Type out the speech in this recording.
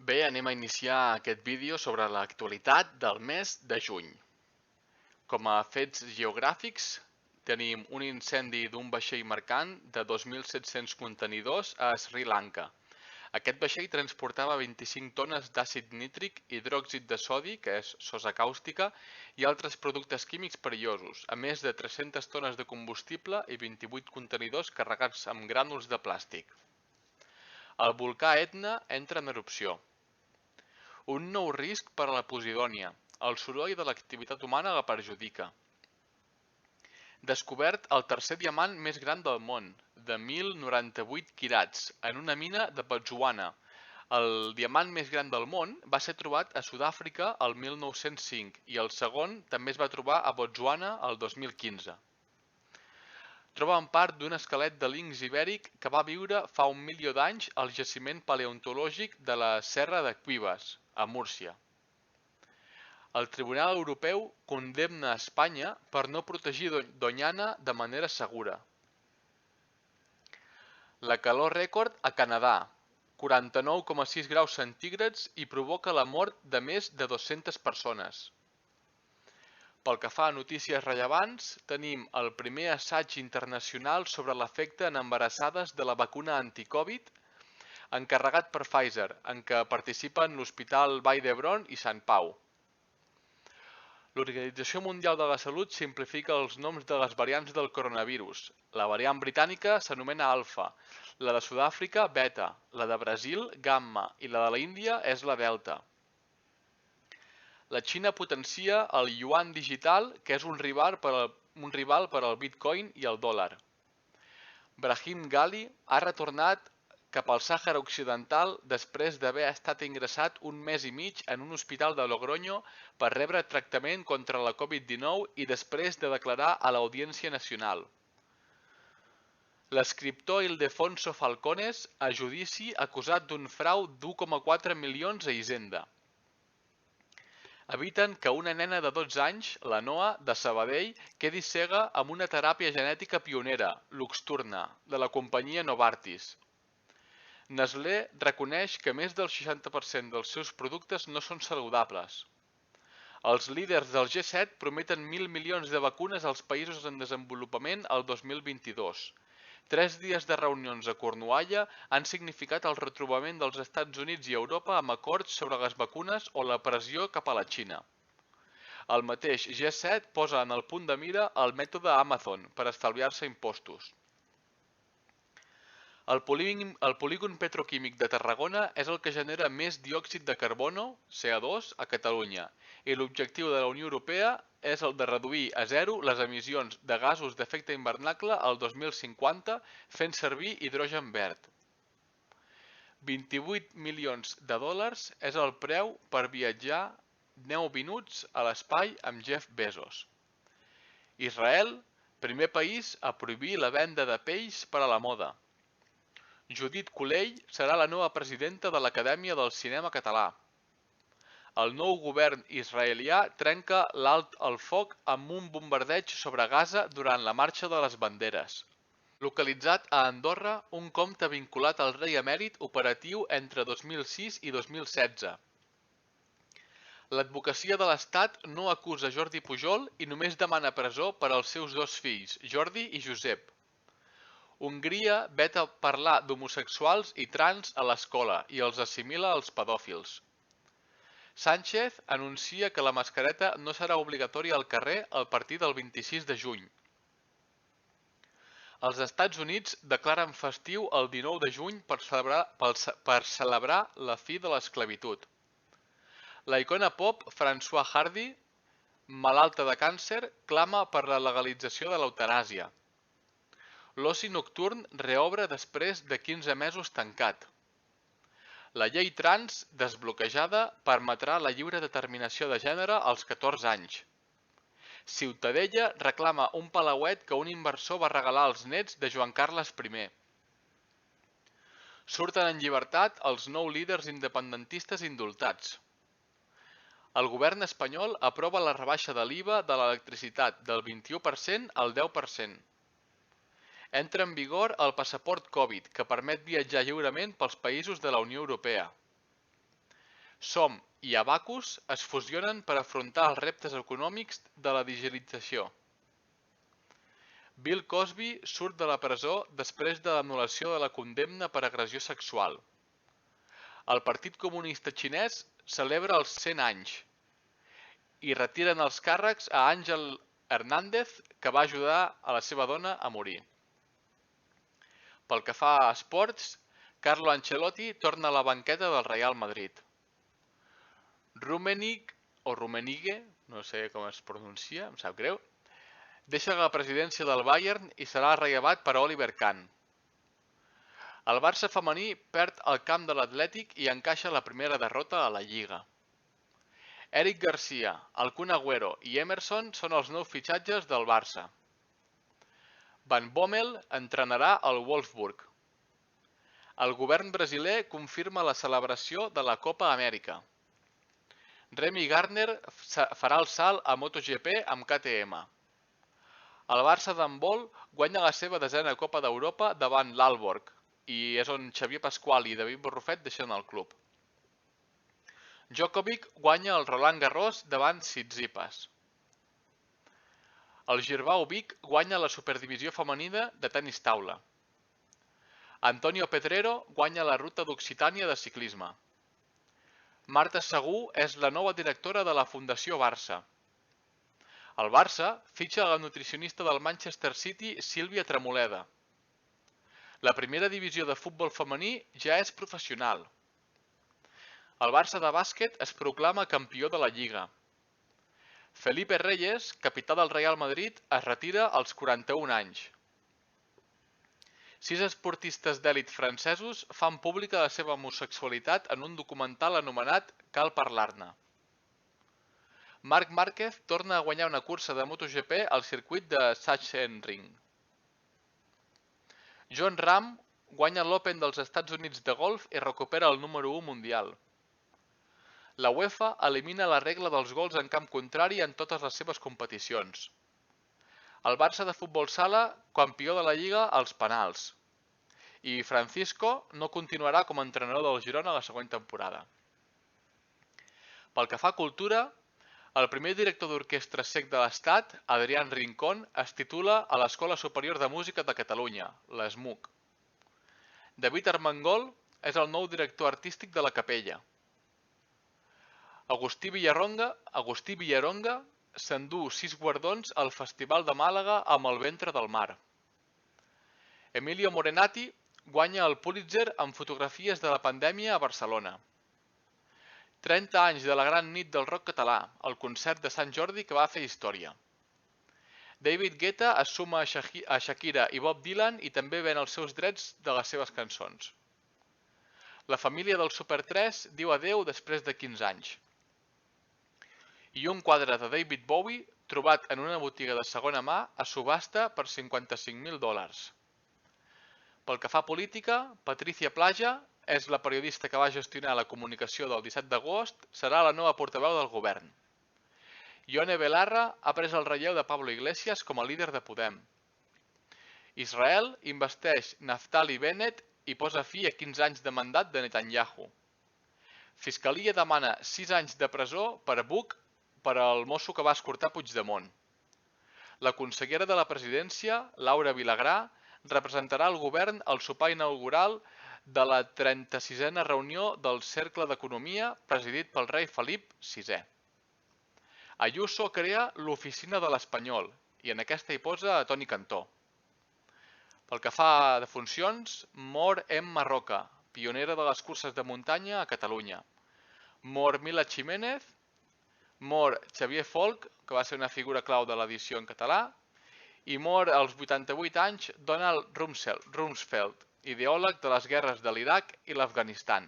Bé, anem a iniciar aquest vídeo sobre l'actualitat del mes de juny. Com a fets geogràfics, tenim un incendi d'un vaixell mercant de 2.700 contenidors a Sri Lanka. Aquest vaixell transportava 25 tones d'àcid nítric, hidròxid de sodi, que és sosa càustica, i altres productes químics perillosos, a més de 300 tones de combustible i 28 contenidors carregats amb grànuls de plàstic. El volcà Etna entra en erupció. Un nou risc per a la posidònia. El soroll de l'activitat humana la perjudica. Descobert el tercer diamant més gran del món, de 1.098 quirats, en una mina de Botswana. El diamant més gran del món va ser trobat a Sud-àfrica el 1905 i el segon també es va trobar a Botswana el 2015. Troben part d'un esquelet de linx ibèric que va viure fa 1 milió d'anys al jaciment paleontològic de la Serra de Cuivas, a Múrcia. El Tribunal Europeu condemna a Espanya per no protegir Doñana de manera segura. La calor rècord a Canadà, 49,6 graus centígrads, i provoca la mort de més de 200 persones. Pel que fa a notícies rellevants, tenim el primer assaig internacional sobre l'efecte en embarassades de la vacuna anticovid encarregat per Pfizer, en què participen l'Hospital Vall d'Hebron i Sant Pau. L'Organització Mundial de la Salut simplifica els noms de les variants del coronavirus. La variant britànica s'anomena Alfa, la de Sud-àfrica Beta, la de Brasil Gamma i la de l'Índia és la Delta. La Xina potencia el yuan digital, que és un rival per al Bitcoin i el dòlar. Brahim Gali ha retornat cap al Sàhara Occidental després d'haver estat ingressat un mes i mig en un hospital de Logroño per rebre tractament contra la Covid-19 i després de declarar a l'Audiència Nacional. L'escriptor Ildefonso Falcones a judici acusat d'un frau d'1,4 milions a Hisenda. Eviten que una nena de 12 anys, la Noa, de Sabadell, quedi cega amb una teràpia genètica pionera, l'Uxturna, de la companyia Novartis. Nestlé reconeix que més del 60% dels seus productes no són saludables. Els líders del G7 prometen 1.000 milions de vacunes als països en desenvolupament el 2022. 3 dies de reunions a Cornualla han significat el retrobament dels Estats Units i Europa amb acords sobre les vacunes o la pressió cap a la Xina. El mateix G7 posa en el punt de mira el mètode Amazon per estalviar-se impostos. El polígon petroquímic de Tarragona és el que genera més diòxid de carbono, CO2, a Catalunya, i l'objectiu de la Unió Europea és el de reduir a zero les emissions de gasos d'efecte hivernacle al 2050 fent servir hidrogen verd. 28 milions de dòlars és el preu per viatjar 9 minuts a l'espai amb Jeff Bezos. Israel, primer país a prohibir la venda de peix per a la moda. Judit Culell serà la nova presidenta de l'Acadèmia del Cinema Català. El nou govern israelià trenca l'alt el foc amb un bombardeig sobre Gaza durant la Marxa de les Banderes. Localitzat a Andorra, un compte vinculat al rei emèrit operatiu entre 2006 i 2016. L'advocacia de l'Estat no acusa Jordi Pujol i només demana presó per als seus dos fills, Jordi i Josep. Hongria veta parlar d'homosexuals i trans a l'escola i els assimila als pedòfils. Sánchez anuncia que la mascareta no serà obligatòria al carrer a partir del 26 de juny. Els Estats Units declaren festiu el 19 de juny per celebrar la fi de l'esclavitud. La icona pop François Hardy, malalta de càncer, clama per la legalització de l'eutanàsia. L'oci nocturn reobre després de 15 mesos tancat. La llei trans, desbloquejada, permetrà la lliure determinació de gènere als 14 anys. Ciutadella reclama un palauet que un inversor va regalar als nets de Joan Carles I. Surten en llibertat els 9 líders independentistes indultats. El govern espanyol aprova la rebaixa de l'IVA de l'electricitat del 21% al 10%. Entra en vigor el passaport Covid, que permet viatjar lliurement pels països de la Unió Europea. Som i Abacus es fusionen per afrontar els reptes econòmics de la digitalització. Bill Cosby surt de la presó després de l'anul·lació de la condemna per agressió sexual. El Partit Comunista Xinès celebra els 100 anys i retiren els càrrecs a Ángel Hernández, que va ajudar a la seva dona a morir. Pel que fa a esports, Carlo Ancelotti torna a la banqueta del Real Madrid. Rummenigge, no sé com es pronuncia, em sap greu, deixa la presidència del Bayern i serà rellevat per Oliver Kahn. El Barça femení perd el camp de l'Atlètic i encaixa la primera derrota a la Lliga. Eric Garcia, el Kun Agüero i Emerson són els nous fitxatges del Barça. Van Bommel entrenarà el Wolfsburg. El govern brasiler confirma la celebració de la Copa Amèrica. Remy Gardner farà el salt a MotoGP amb KTM. El Barça d'handbol guanya la seva 10a Copa d'Europa davant l'Aalborg i és on Xavier Pasqual i David Borrufet deixen el club. Djokovic guanya el Roland Garros davant Tsitsipas. El Girbau Vic guanya la Superdivisió femenina de tenis taula. Antonio Pedrero guanya la Ruta d'Occitània de ciclisme. Marta Segú és la nova directora de la Fundació Barça. El Barça fitxa la nutricionista del Manchester City, Sílvia Tremoleda. La primera divisió de futbol femení ja és professional. El Barça de bàsquet es proclama campió de la Lliga. Felipe Reyes, capità del Real Madrid, es retira als 41 anys. 6 esportistes d'èlit francesos fan pública la seva homosexualitat en un documental anomenat Cal parlar-ne. Marc Márquez torna a guanyar una cursa de MotoGP al circuit de Sachsenring. Jon Rahm guanya l'Open dels Estats Units de golf i recupera el número 1 mundial. La UEFA elimina la regla dels gols en camp contrari en totes les seves competicions. El Barça de futbol sala, campió de la Lliga als penals. I Francisco no continuarà com a entrenador del Girona la següent temporada. Pel que fa a cultura, el primer director d'orquestra cec de l'Estat, Adrián Rincón, es titula a l'Escola Superior de Música de Catalunya, l'ESMUC. David Armengol és el nou director artístic de la Capella. Agustí Villaronga s'endú 6 guardons al Festival de Màlaga amb El ventre del mar. Emilio Morenati guanya el Pulitzer amb fotografies de la pandèmia a Barcelona. 30 anys de la gran nit del rock català, el concert de Sant Jordi que va fer història. David Guetta es suma a Shakira i Bob Dylan i també ven els seus drets de les seves cançons. La família del Super 3 diu adeu després de 15 anys. I un quadre de David Bowie trobat en una botiga de segona mà a subhasta per $55.000. Pel que fa a política, Patricia Plaja és la periodista que va gestionar la comunicació del 17 d'agost, serà la nova portaveu del govern. Ione Belarra ha pres el relleu de Pablo Iglesias com a líder de Podem. Israel investeix Naftali Bennett i posa fi a 15 anys de mandat de Netanyahu. Fiscalia demana 6 anys de presó per Buch per al mosso que va escortar Puigdemont. La consellera de la presidència, Laura Vilagrà, representarà el govern al sopar inaugural de la 36a reunió del Cercle d'Economia presidit pel rei Felip VI. Ayuso crea l'oficina de l'Espanyol i en aquesta hi posa a Toni Cantó. Pel que fa de funcions, mor Emma Roca, pionera de les curses de muntanya a Catalunya. Mor Mila Ximénez, mor Xavier Folk, que va ser una figura clau de l'edició en català, i mor als 88 anys Donald Rumsfeld, ideòleg de les guerres de l'Iraq i l'Afganistan.